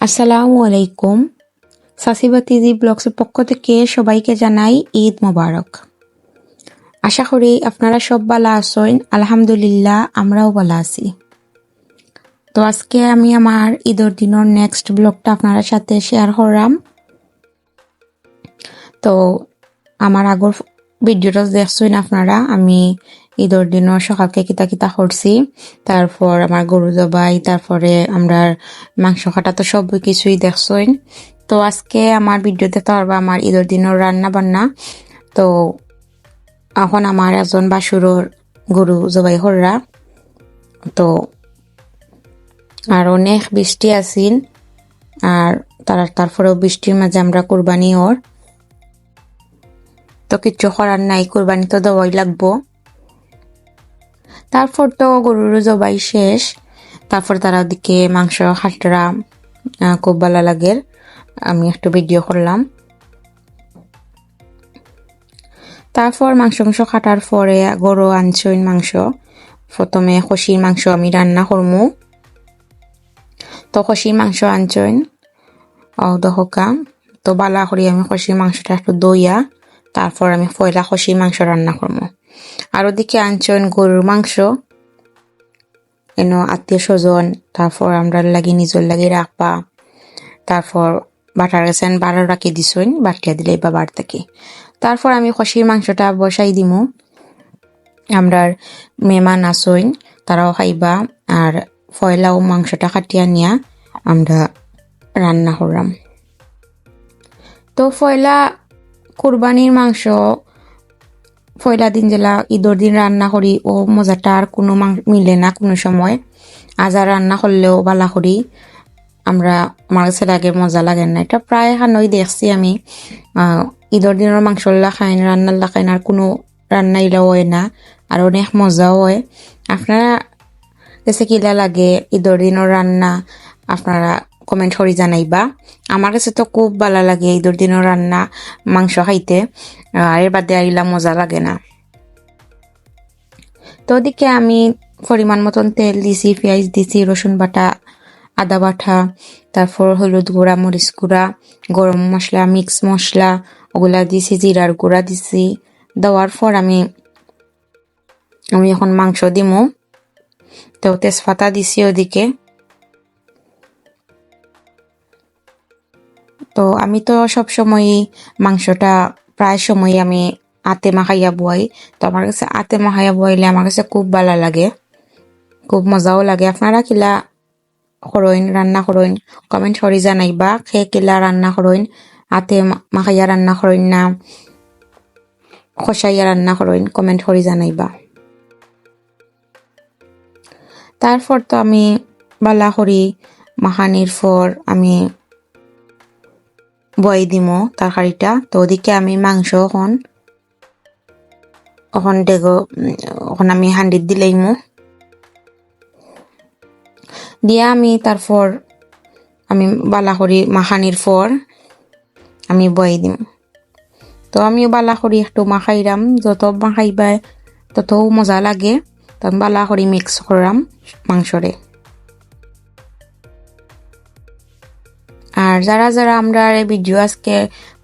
আসসালামু আলাইকুম। সাসিবাতিজি ব্লগসের পক্ষ থেকে সবাইকে জানাই ঈদ মোবারক। আশা করি আপনারা সব ভালো আছেন। আলহামদুলিল্লাহ আমরাও ভালো আছি। তো আজকে আমি আমার ঈদের দিনের নেক্সট ব্লগটা আপনার সাথে শেয়ার করলাম। তো আমার আগর ভিডিওটা দেখছেন আপনারা, আমি ঈদের দিনের সকালকে কিতা কিতা করছি, তারপর আমার গরু জবাই, তারপরে আমরা মাংস কাটা, তো সব কিছুই দেখছেন। তো আজকে আমার ভিডিও দেখতে পারবা আমার ঈদের দিনের রান্না বান্না। তো এখন আমার একজন বাসুরোর গরু জবাই হররা, তো আর অনেক বৃষ্টি আসিন, আর তারপরেও বৃষ্টির মাঝে আমরা কুরবানি ওর, তো কিচ্ছু করার নাই, কুরবানি তো দেওয়াই লাগবো। তারপর তো গরুর জবাই শেষ, তারপর তারা ওদিকে মাংস হাটরা খুব ভালো লাগে, আমি একটু ভিডিও করলাম। তারপর মাংস কাটার পরে গরু আনছইন মাংস, প্রথমে খসির মাংস আমি রান্না করমু। তো খসির মাংস আনছইন দহকা, তো বালা করি আমি খসির মাংসটা একটু দইয়া, তারপর আমি পয়লা খসির মাংস রান্না করবো। আর ওদিকে আনছইন গরুর মাংস, আত্মীয় স্বজন, তারপর আমরা লাগি নিজের লাগি রাখবা, তারপর বাটার গেছেন 12 রাখি দিছইন, বাটিয়া দিলে বাবার থেকে। তারপর আমি খসির মাংসটা বসাই দিমু। আমরার মেহমান আসইন, তারাও খাইবা, আর পয়লাও মাংসটা কাটিয়া নিয়া আমরা রান্না করলাম। তো পয়লা কুরবানির মাংস পয়লা দিন জেলা ঈদের দিন রান্না করি, ও মজাটা আর কোনো মিলে না কোনো সময়। আজা রান্না করলেও বালা করি আমরা, আমার কাছে লাগে মজা লাগে না। এটা প্রায় খানই দেখছি আমি, ঈদের দিনের মাংসল্লা খাইন, রান্নাল্লা খাইন, আর কোনো রান্না ইলাও হয় না, আর অনেক মজাও হয়। আপনারা কাছে কিলা লাগে ঈদের দিনের রান্না, আপনারা কমেন্ট করে জানাইবা। আমার কাছে তো খুব ভালো লাগে ঈদের দিনের রান্না মাংস খাইতে, আর এর বাদে আইলা মজা লাগে না। তো ওদিকে আমি পরিমাণ মতন তেল দিছি, পেঁয়াজ দিছি, রসুন বাটা, আদা বাটা, তারপর হলুদ গুঁড়া, মরিচ গুঁড়া, গরম মশলা, মিক্স মশলা ওগুলা দিছি, জিরার গুঁড়া দিছি। দেওয়ার পর আমি এখন মাংস দিমু। তো তেজপাতা দিছি ওদিকে। তো আমি তো সব সময় মাংসটা প্রায় সময় আমি আতে মাখাইয়া বই। তো আমার কাছে আতে মাখাইয়া বইলে আমার কাছে খুব ভালো লাগে, খুব মজাও লাগে। আপনারা কিলা করইন, রান্না করইন, কমেন্ট করে জানাইবা। খে কিলা রান্না করইন, আতে মাখাইয়া রান্না করইন না খসাইয়া রান্না করইন, কমেন্ট করে জানাইবা। তারপর তো আমি বালা করি মাখানির পর আমি বই দিমো তরকারিটা। তো ওদিকে আমি মাংস এখন আমি হান্ডিত দিলাইমু দিয়া, আমি তারপর আমি বালা করি মাখানির পর আমি বই দিম। তো আমিও বালা করি একটু মাখাইরাম, যত মাখাইবা তত মজা লাগে। তো আমি বালা করি মিক্স করলাম মাংসরে। আর যারা যারা আমরা ভিডিও আজকে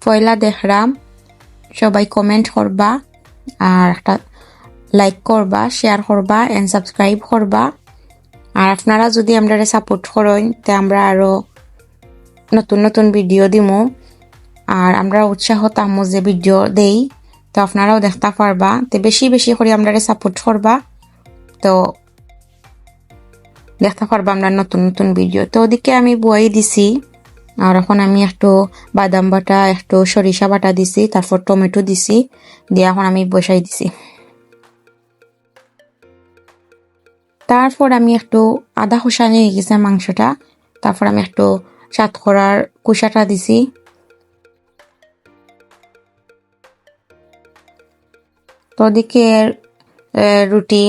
পয়লা দেখলাম, সবাই কমেন্ট করবা, আর একটা লাইক করবা, শেয়ার করবা, এন্ড সাবস্ক্রাইব করবা। আর আপনারা যদি আমরা সাপোর্ট করেন, তে আমরা আরো নতুন নতুন ভিডিও দিমু, আর আমরা উৎসাহ তামু যে ভিডিও দেই, তো আপনারাও দেখতে পারবা। তো বেশি বেশি করে আমরা সাপোর্ট করবা, তো দেখতে পারবা আমরা নতুন নতুন ভিডিও। তো ওদিকে আমি বই দিছি, আর এখন আমি একটু বাদাম বাটা, একটু সরিষা বাটা দিছি, তারপর টমেটো দিছি, দিয়ে এখন আমি বসাই দিছি। তারপর আমি একটু আদা খোসা নিয়ে গেছে মাংসটা, তারপর আমি একটু সাতকরার কুসাটা দিছি। তো ওদিকে রুটি,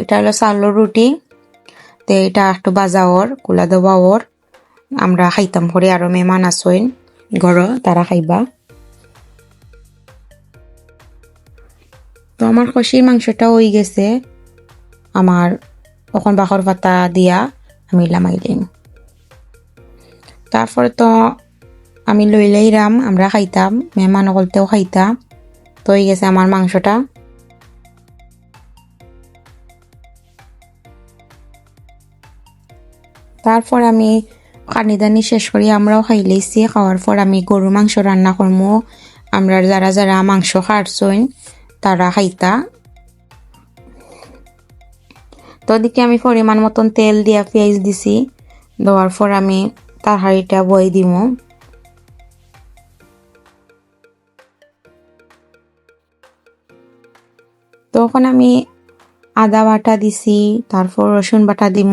এটা হলো চাউলের রুটি, তো এটা একটু বাজা ওর কুলা দেওয়া ওর, আমরা খাইতাম করে, আরো মেহমান আসইন ঘর, তারা খাইবা। তো আমার খসির মাংসটা হয়ে গেছে, আমার এখন বাখর পাতা দিয়া আমি লামাই দিম। তারপরে তো আমি লইলাইরাম, আমরা খাইতাম, মেহমান সকলতেও খাইতা। তো হয়ে গেছে আমার মাংসটা। তারপর আমি খানিদানি শেষ করি, আমরাও খাই লইছি। খাওয়ার পর আমি গরু মাংস রান্না করবো। আমরা যারা যারা মাংস খাটছইন তারা খাইতা। তো ওদিকে আমি পরিমাণ মতন তেল দিয়া পেঁয়াজ দিছি, দেওয়ার পর আমি তরকারিটা বই দিব। তখন আমি আদা বাটা দিছি, তারপর রসুন বাটা দিব।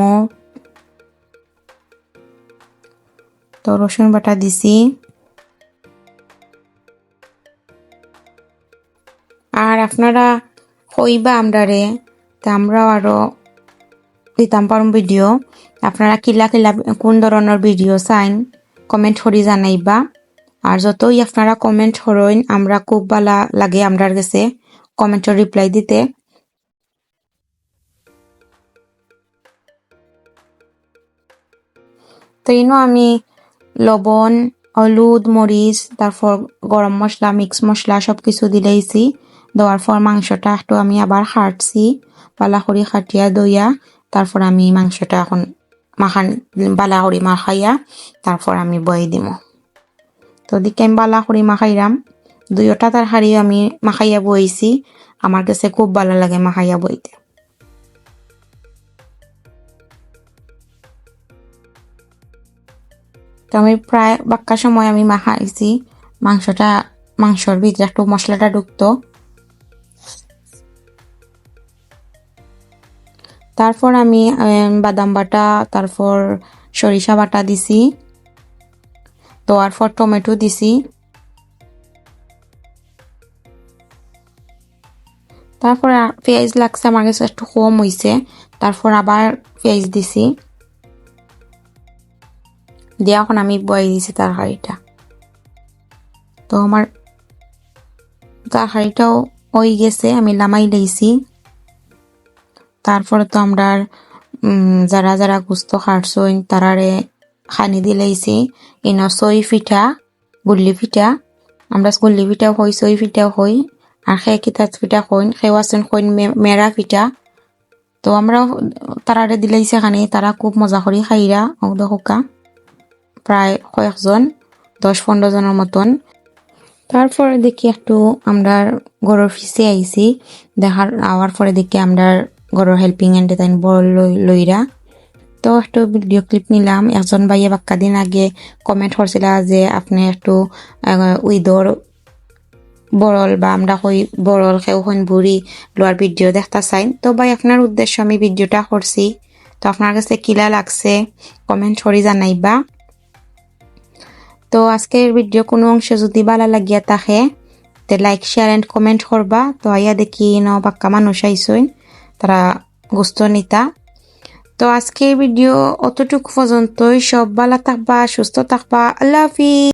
তো রসুন বাটা দিছি, আর আপনারা কইবা আমরারে, তা আমরাও আরো দিতাম পারম ভিডিও। আপনারা কিলা কিলা কোন ধরনের ভিডিও চাইন কমেন্ট করি জানাইবা। আর যতই আপনারা কমেন্ট করইন আমরা খুব ভালো লাগে আমরার কাছে কমেন্টের রিপ্লাই দিতে। তো ইনো আমি লবণ, হলুদ, মরিচ, তারপর গরম মশলা, মিক্স মশলা সবকিছু দিলেইছি। দেওয়ার পর মাংসটা একটু আমি আবার হাঁটছি, পালা করে খাটিয়া দইয়া। তারপর আমি মাংসটা এখন মাখান বালা করি মাখাইয়া তারপর আমি বই দিব। তো দিকে আমি বালা করি মাখাইরাম, দুইটা তরকারি আমি মাখাইয়া বইছি। আমার কাছে খুব ভালো লাগে মাখাইয়া বইতে। তো আমি প্রায় বাক্কা সময় আমি মাখাইছি মাংসটা, মাংসর ভিতরে একটু মশলাটা ঢুকতো। তারপর আমি বাদাম বাটা, তারপর সরিষা বাটা দিছি, দেওয়ার পর টমেটো দিছি। তারপর পেঁয়াজ লাগছে আমার কাছে একটু কম হইছে, তারপর আবার পেঁয়াজ দিছি, দিয়ে এখন আমি বয়ে দিছি তরকারিটা। তো আমার তরকারিটাও হয়ে গেছে, আমি নামাই লইছি। তারপরে তো আমরা যারা যারা গুস্ত খাটছইন তারারে খানি দিলাইছি। ইনো সই পিঠা, গুল্লি পিঠা, আমরা গুল্লি পিঠাও হই, সই পিঠাও হই, আর কিতাত পিঠা কইন, আছেন কইন মেরা পিঠা। তো আমরা তারারে দিলাইছে খানি, তারা খুব মজা করি খাইরা হোকা, প্রায় কয়েকজন 10-15 জনের মতন। তারপরে দেখি একটু আমরা গরুর ফিসে আইছি, দেখার আওয়ার পরে দেখি আমরা গরুর হেল্পিং হ্যান্ডে তাই বড় লইরা। তো একটু ভিডিও ক্লিপ নিলাম। একজন ভাইয়া বাক্কা দিন আগে কমেন্ট করছিল যে আপনি একটু উইদর বড়ল বা আমরা কই বড়ল কেউ হইন বুড়ি লোয়ার ভিডিও দেখতে চাইন। তো ভাই আপনার উদ্দেশ্য আমি ভিডিওটা করছি, তো আপনার কাছে কিলা লাগছে কমেন্ট করে জানাইবা। তো আজকের ভিডিও কোনো অংশ যদি ভালো লাগিয়া থাকে তে লাইক, শেয়ার এন্ড কমেন্ট করবা। তো আইয়া দেখি বাক্কা মানুষ আইসইন, তারা গুস্ত নিতা। তো আজকের ভিডিও অতটুকু পর্যন্তই। সব ভালো থাকবা, সুস্থ থাকবা। আল্লাহ হাফিজ।